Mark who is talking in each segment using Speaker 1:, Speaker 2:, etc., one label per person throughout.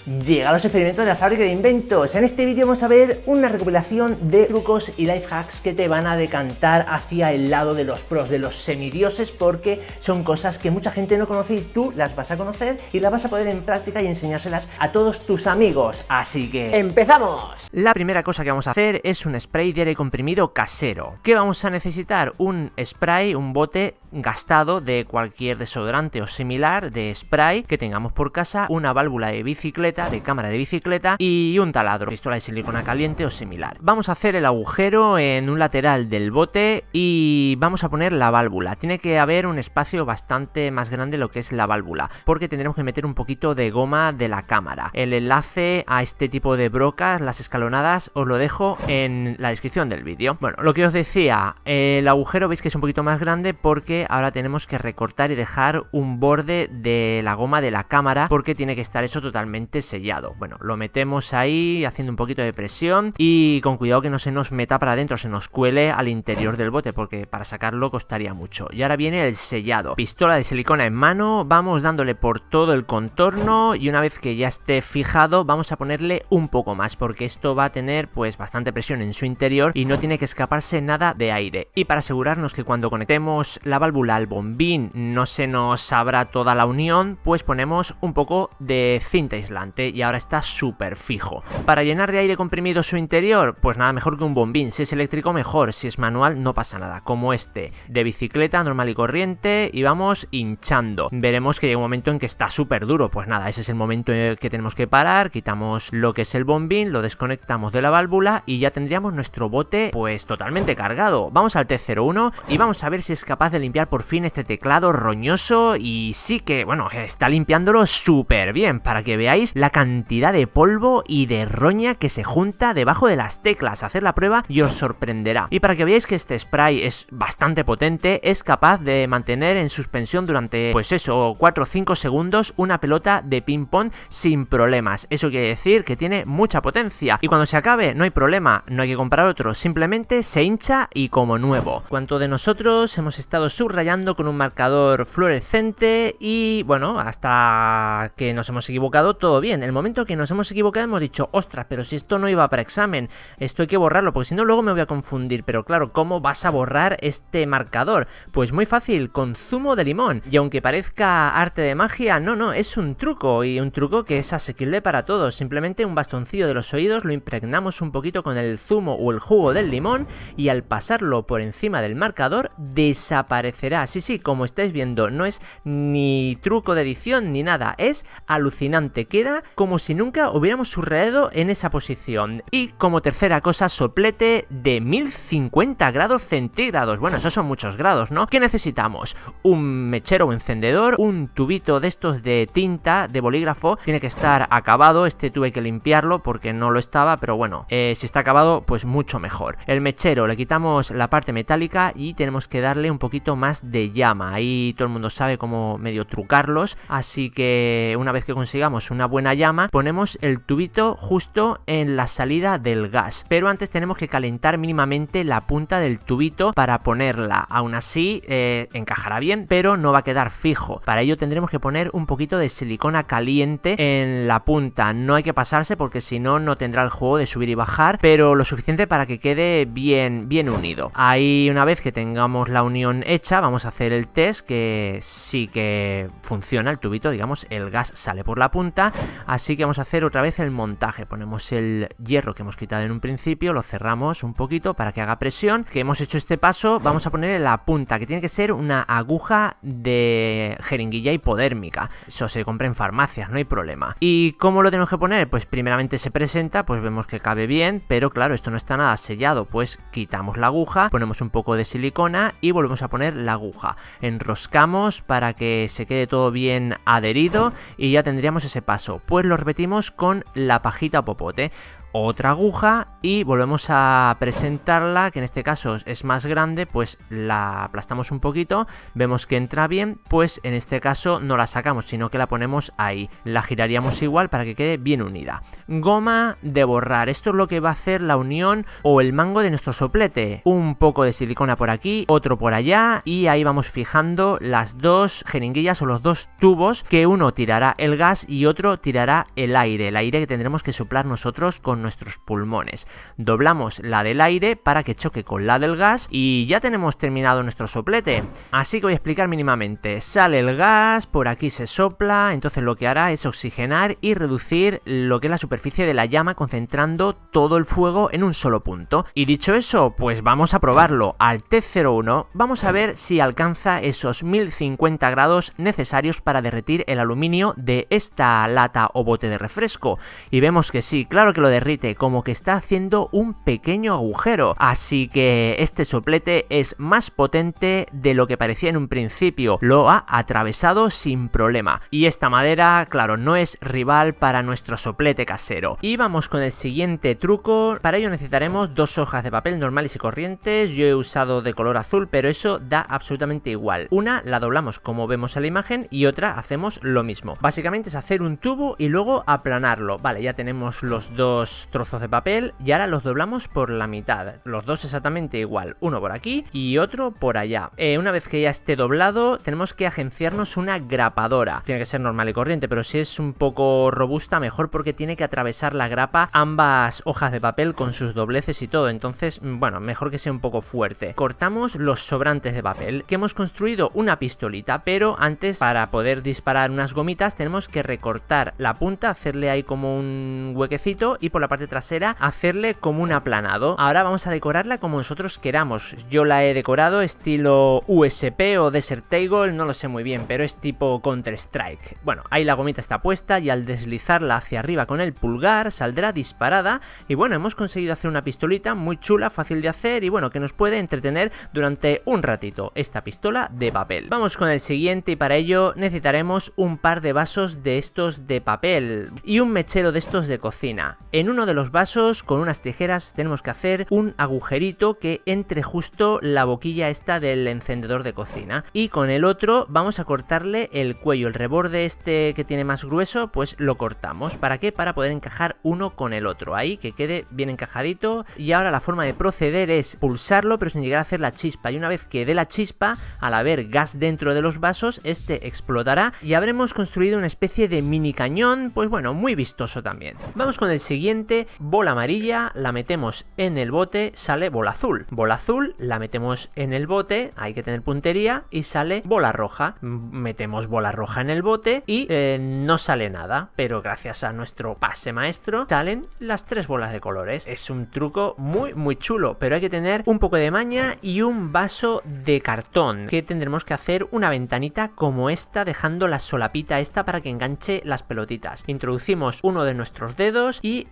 Speaker 1: Llega a los experimentos de la fábrica de inventos. En este vídeo vamos a ver una recopilación de trucos y life hacks que te van a decantar hacia el lado de los pros, de los semidioses, porque son cosas que mucha gente no conoce y tú las vas a conocer y las vas a poner en práctica y enseñárselas a todos tus amigos. Así que ¡empezamos! La primera cosa que vamos a hacer es un spray de aire comprimido casero. ¿Qué vamos a necesitar? Un spray, un bote gastado de cualquier desodorante o similar de spray que tengamos por casa, una válvula de bicicleta, de cámara de bicicleta y un taladro, pistola de silicona caliente o similar. Vamos a hacer el agujero en un lateral del bote y vamos a poner la válvula. Tiene que haber un espacio bastante más grande lo que es la válvula, porque tendremos que meter un poquito de goma de la cámara. El enlace a este tipo de brocas, las escalonadas, os lo dejo en la descripción del vídeo. Bueno, lo que os decía, el agujero veis que es un poquito más grande porque ahora tenemos que recortar y dejar un borde de la goma de la cámara porque tiene que estar eso totalmente sellado. Bueno, lo metemos ahí haciendo un poquito de presión y con cuidado que no se nos meta para adentro, se nos cuele al interior del bote porque para sacarlo costaría mucho. Y ahora viene el sellado. Pistola de silicona en mano, vamos dándole por todo el contorno y una vez que ya esté fijado vamos a ponerle un poco más porque esto va a tener pues bastante presión en su interior y no tiene que escaparse nada de aire. Y para asegurarnos que cuando conectemos la válvula al bombín no se nos abra toda la unión, pues ponemos un poco de cinta aislante y ahora está súper fijo. Para llenar de aire comprimido su interior, pues nada mejor que un bombín. Si es eléctrico mejor, si es manual no pasa nada, como este de bicicleta normal y corriente, y vamos hinchando. Veremos que llega un momento en que está súper duro, pues nada, ese es el momento en el que tenemos que parar, quitamos lo que es el bombín, lo desconectamos de la válvula y ya tendríamos nuestro bote pues totalmente cargado. Vamos al T01 y vamos a ver si es capaz de limpiar por fin este teclado roñoso, y sí que, bueno, está limpiándolo súper bien, para que veáis la cantidad de polvo y de roña que se junta debajo de las teclas. Hacer la prueba y os sorprenderá. Y para que veáis que este spray es bastante potente, es capaz de mantener en suspensión durante, pues eso, 4 o 5 segundos una pelota de ping pong sin problemas. Eso quiere decir que tiene mucha potencia y cuando se acabe no hay problema, no hay que comprar otro, simplemente se hincha y como nuevo. Cuanto de nosotros hemos estado subrayando con un marcador fluorescente y bueno, hasta que nos hemos equivocado todo bien. El momento que nos hemos equivocado hemos dicho, ostras, pero si esto no iba para examen, esto hay que borrarlo porque si no luego me voy a confundir. Pero claro, ¿cómo vas a borrar este marcador? Pues muy fácil, con zumo de limón. Y aunque parezca arte de magia, no, es un truco, y un truco que es asequible para todos. Simplemente un bastoncillo de los oídos lo impregnamos un poquito con el zumo o el jugo del limón y al pasarlo por encima del marcador desaparecerá. Sí, como estáis viendo, no es ni truco de edición ni nada, es alucinante, queda como si nunca hubiéramos subrayado en esa posición. Y como tercera cosa, soplete de 1050 grados centígrados. Bueno, esos son muchos grados, ¿no? ¿Qué necesitamos? Un mechero o encendedor, un tubito de estos de tinta, de bolígrafo, tiene que estar acabado. Este tuve que limpiarlo porque no lo estaba, pero bueno, si está acabado pues mucho mejor. El mechero, le quitamos la parte metálica y tenemos que darle un poquito más de llama. Ahí todo el mundo sabe cómo medio trucarlos, así que una vez que consigamos una buena llama ponemos el tubito justo en la salida del gas, pero antes tenemos que calentar mínimamente la punta del tubito para ponerla. Aún así encajará bien, pero no va a quedar fijo. Para ello tendremos que poner un poquito de silicona caliente en la punta. No hay que pasarse porque si no, no tendrá el juego de subir y bajar, pero lo suficiente para que quede bien unido. Ahí una vez que tengamos la unión hecha vamos a hacer el test, que sí que funciona el tubito, digamos, el gas sale por la punta, así que vamos a hacer otra vez el montaje. Ponemos el hierro que hemos quitado en un principio, lo cerramos un poquito para que haga presión. Que hemos hecho este paso, vamos a poner en la punta, que tiene que ser una aguja de jeringuilla hipodérmica. Eso se compra en farmacias, no hay problema. ¿Y cómo lo tenemos que poner? Pues primeramente se presenta, pues vemos que cabe bien, pero claro, esto no está nada sellado, pues quitamos la aguja, ponemos un poco de silicona y volvemos a poner la aguja. Enroscamos para que se quede todo bien adherido y ya tendríamos ese paso. Pues lo repetimos con la pajita o popote. otra aguja y volvemos a presentarla, que en este caso es más grande, pues la aplastamos un poquito, vemos que entra bien, pues en este caso no la sacamos, sino que la ponemos ahí, la giraríamos igual para que quede bien unida. Goma de borrar, esto es lo que va a hacer la unión o el mango de nuestro soplete. Un poco de silicona por aquí, otro por allá, y ahí vamos fijando las dos jeringuillas o los dos tubos, que uno tirará el gas y otro tirará el aire que tendremos que soplar nosotros con nuestros pulmones. Doblamos la del aire para que choque con la del gas y ya tenemos terminado nuestro soplete. Así que voy a explicar mínimamente. Sale el gas, por aquí se sopla, entonces lo que hará es oxigenar y reducir lo que es la superficie de la llama, concentrando todo el fuego en un solo punto. Y dicho eso, pues vamos a probarlo. Al T01 vamos a ver si alcanza esos 1050 grados necesarios para derretir el aluminio de esta lata o bote de refresco. Y vemos que sí, claro que lo derrite, como que está haciendo un pequeño agujero. Así que este soplete es más potente de lo que parecía en un principio. Lo ha atravesado sin problema. Y esta madera, claro, no es rival para nuestro soplete casero. Y vamos con el siguiente truco. Para ello necesitaremos dos hojas de papel normales y corrientes. Yo he usado de color azul, pero eso da absolutamente igual. Una la doblamos como vemos en la imagen y otra hacemos lo mismo. Básicamente es hacer un tubo y luego aplanarlo. Vale, ya tenemos los dos trozos de papel y ahora los doblamos por la mitad. Los dos exactamente igual. Uno por aquí y otro por allá. Una vez que ya esté doblado, tenemos que agenciarnos una grapadora. Tiene que ser normal y corriente, pero si es un poco robusta, mejor, porque tiene que atravesar la grapa ambas hojas de papel con sus dobleces y todo. Entonces, bueno, mejor que sea un poco fuerte. Cortamos los sobrantes de papel, que hemos construido una pistolita, pero antes, para poder disparar unas gomitas, tenemos que recortar la punta, hacerle ahí como un huequecito y por la parte trasera hacerle como un aplanado. Ahora vamos a decorarla como nosotros queramos. Yo la he decorado estilo USP o Desert Eagle, no lo sé muy bien, pero es tipo Counter Strike. Bueno, ahí la gomita está puesta y al deslizarla hacia arriba con el pulgar saldrá disparada. Y bueno, hemos conseguido hacer una pistolita muy chula, fácil de hacer y bueno, que nos puede entretener durante un ratito, esta pistola de papel. Vamos con el siguiente y para ello necesitaremos un par de vasos de estos de papel y un mechero de estos de cocina. En uno de los vasos, con unas tijeras, tenemos que hacer un agujerito que entre justo la boquilla esta del encendedor de cocina, y con el otro vamos a cortarle el cuello, el reborde este que tiene más grueso, pues lo cortamos. ¿Para qué? Para poder encajar uno con el otro, ahí que quede bien encajadito. Y ahora la forma de proceder es pulsarlo pero sin llegar a hacer la chispa, y una vez que dé la chispa, al haber gas dentro de los vasos, este explotará y habremos construido una especie de mini cañón, pues bueno, muy vistoso también. Vamos con el siguiente. Bola amarilla, la metemos en el bote, sale bola azul. Bola azul, la metemos en el bote, hay que tener puntería, y sale bola roja. Metemos bola roja en el bote y no sale nada, pero gracias a nuestro pase maestro salen las tres bolas de colores. Es un truco muy chulo, pero hay que tener un poco de maña y un vaso de cartón, que tendremos que hacer una ventanita como esta, dejando la solapita esta para que enganche las pelotitas. Introducimos uno de nuestros dedos y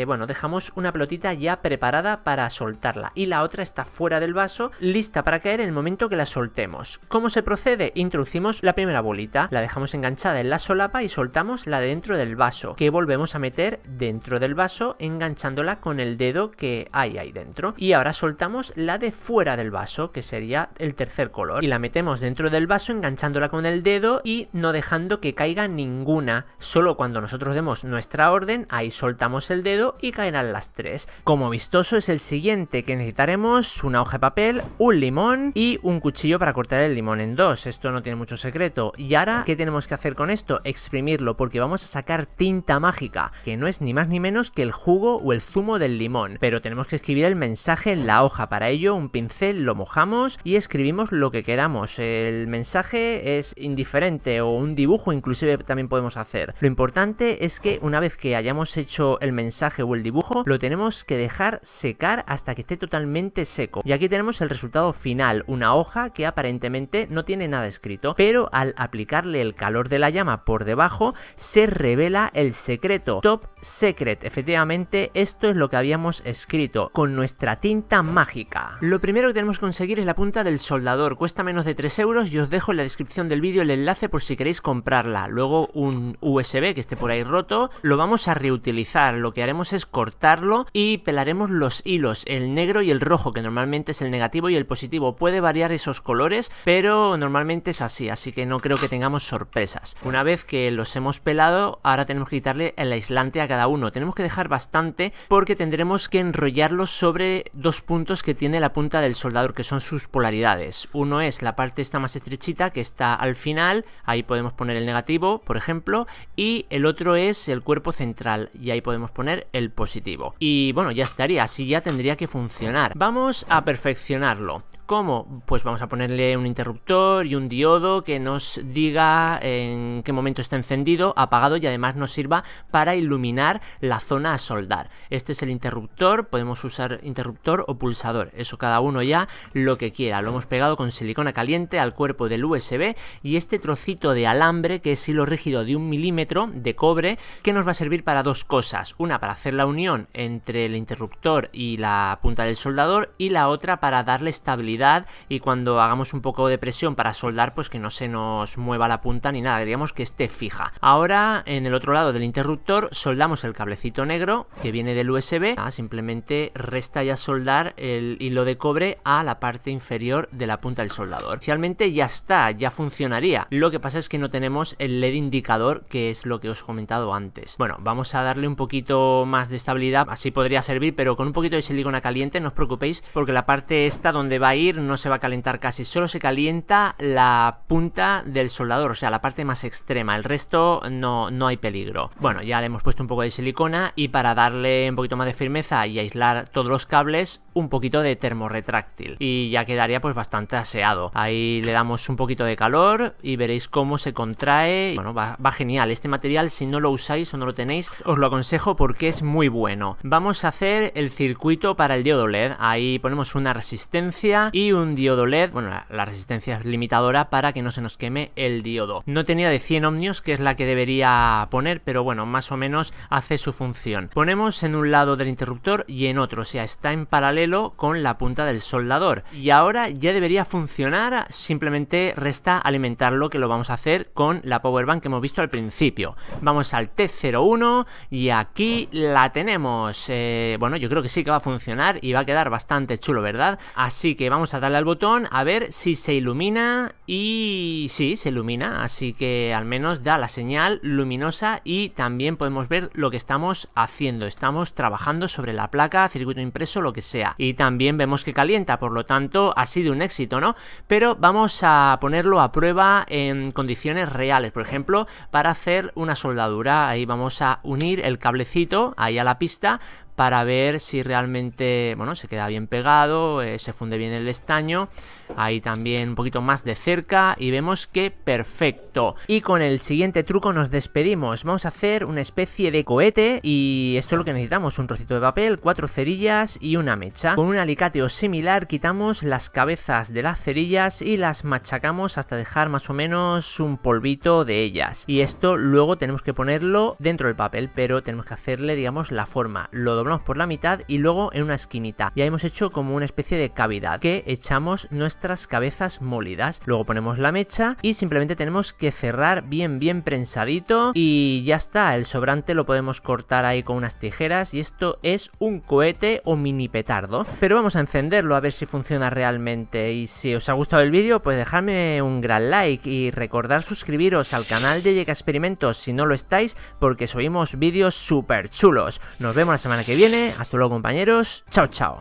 Speaker 1: bueno, dejamos una pelotita ya preparada para soltarla, y la otra está fuera del vaso, lista para caer en el momento que la soltemos. ¿Cómo se procede? Introducimos la primera bolita, la dejamos enganchada en la solapa y soltamos la de dentro del vaso, que volvemos a meter dentro del vaso enganchándola con el dedo que hay ahí dentro, y ahora soltamos la de fuera del vaso, que sería el tercer color, y la metemos dentro del vaso enganchándola con el dedo y no dejando que caiga ninguna. Solo cuando nosotros demos nuestra orden, ahí soltamos el dedo y caerán las tres. Como vistoso es el siguiente, que necesitaremos una hoja de papel, un limón y un cuchillo para cortar el limón en dos. Esto no tiene mucho secreto. Y ahora, ¿qué tenemos que hacer con esto? Exprimirlo, porque vamos a sacar tinta mágica, que no es ni más ni menos que el jugo o el zumo del limón. Pero tenemos que escribir el mensaje en la hoja. Para ello, un pincel lo mojamos y escribimos lo que queramos. El mensaje es indiferente, o un dibujo inclusive también podemos hacer. Lo importante es que una vez que hayamos hecho el mensaje o el dibujo, lo tenemos que dejar secar hasta que esté totalmente seco. Y aquí tenemos el resultado final, una hoja que aparentemente no tiene nada escrito, pero al aplicarle el calor de la llama por debajo, se revela el secreto. Top Secret. Efectivamente, esto es lo que habíamos escrito con nuestra tinta mágica. Lo primero que tenemos que conseguir es la punta del soldador. Cuesta menos de 3 euros y os dejo en la descripción del vídeo el enlace por si queréis comprarla. Luego un USB que esté por ahí roto, lo vamos a reutilizar. lo que haremos es cortarlo y pelaremos los hilos, el negro y el rojo, que normalmente es el negativo y el positivo. Puede variar esos colores, pero normalmente es así que no creo que tengamos sorpresas. Una vez que los hemos pelado, ahora tenemos que quitarle el aislante a cada uno. Tenemos que dejar bastante porque tendremos que enrollarlos sobre dos puntos que tiene la punta del soldador, que son sus polaridades. Uno es la parte esta más estrechita que está al final, ahí podemos poner el negativo, por ejemplo, y el otro es el cuerpo central, y ahí podemos poner el positivo. Y bueno, ya estaría, así ya tendría que funcionar. Vamos a perfeccionarlo. ¿Cómo? Pues vamos a ponerle un interruptor y un diodo que nos diga en qué momento está encendido, apagado, y además nos sirva para iluminar la zona a soldar. Este es el interruptor, podemos usar interruptor o pulsador, eso cada uno ya lo que quiera. Lo hemos pegado con silicona caliente al cuerpo del USB y este trocito de alambre, que es hilo rígido de 1 milímetro de cobre, que nos va a servir para dos cosas. Una para hacer la unión entre el interruptor y la punta del soldador, y la otra para darle estabilidad, y cuando hagamos un poco de presión para soldar, pues que no se nos mueva la punta ni nada, digamos que esté fija. Ahora en el otro lado del interruptor soldamos el cablecito negro que viene del USB. Simplemente resta ya soldar el hilo de cobre a la parte inferior de la punta del soldador. Inicialmente ya está, ya funcionaría. Lo que pasa es que no tenemos el LED indicador, que es lo que os he comentado antes. Bueno, vamos a darle un poquito más de estabilidad, así podría servir, pero con un poquito de silicona caliente, no os preocupéis, porque la parte esta donde va a ir no se va a calentar casi, solo se calienta la punta del soldador, o sea, la parte más extrema, el resto no hay peligro. Bueno, ya le hemos puesto un poco de silicona, y para darle un poquito más de firmeza y aislar todos los cables, un poquito de termorretráctil, y ya quedaría pues bastante aseado. Ahí le damos un poquito de calor y veréis cómo se contrae. Bueno, va genial. Este material, si no lo usáis o no lo tenéis, os lo aconsejo porque es muy bueno. Vamos a hacer el circuito para el diodo LED. Ahí ponemos una resistencia y un diodo LED. Bueno, la resistencia es limitadora para que no se nos queme el diodo. No tenía de 100 ohmios, que es la que debería poner, pero bueno, más o menos hace su función. Ponemos en un lado del interruptor y en otro, o sea, está en paralelo con la punta del soldador. Y ahora ya debería funcionar, simplemente resta alimentarlo, que lo vamos a hacer con la powerbank que hemos visto al principio. Vamos al T01 y aquí la tenemos. Bueno, yo creo que sí que va a funcionar y va a quedar bastante chulo, ¿verdad? Así que vamos a darle al botón a ver si se ilumina, y sí, se ilumina, así que al menos da la señal luminosa, y también podemos ver lo que estamos haciendo. Estamos trabajando sobre la placa, circuito impreso, lo que sea, y también vemos que calienta, por lo tanto ha sido un éxito, ¿no? Pero vamos a ponerlo a prueba en condiciones reales, por ejemplo, para hacer una soldadura. Ahí vamos a unir el cablecito ahí a la pista para ver si realmente, bueno, se queda bien pegado, se funde bien el estaño. Ahí también un poquito más de cerca y vemos que perfecto. Y con el siguiente truco nos despedimos. Vamos a hacer una especie de cohete, y esto es lo que necesitamos: un trocito de papel, 4 cerillas y una mecha. Con un alicate o similar quitamos las cabezas de las cerillas y las machacamos hasta dejar más o menos un polvito de ellas. Y esto luego tenemos que ponerlo dentro del papel, pero tenemos que hacerle, digamos, la forma. Lo doblamos por la mitad y luego en una esquinita. Ya hemos hecho como una especie de cavidad que echamos nuestras cabezas molidas. Luego ponemos la mecha y simplemente tenemos que cerrar bien prensadito, y ya está. El sobrante lo podemos cortar ahí con unas tijeras, y esto es un cohete o mini petardo. Pero vamos a encenderlo a ver si funciona realmente. Y si os ha gustado el vídeo, pues dejadme un gran like y recordad suscribiros al canal de Yeka Experimentos si no lo estáis, porque subimos vídeos súper chulos. Nos vemos la semana que viene. Hasta luego, compañeros. Chao, chao.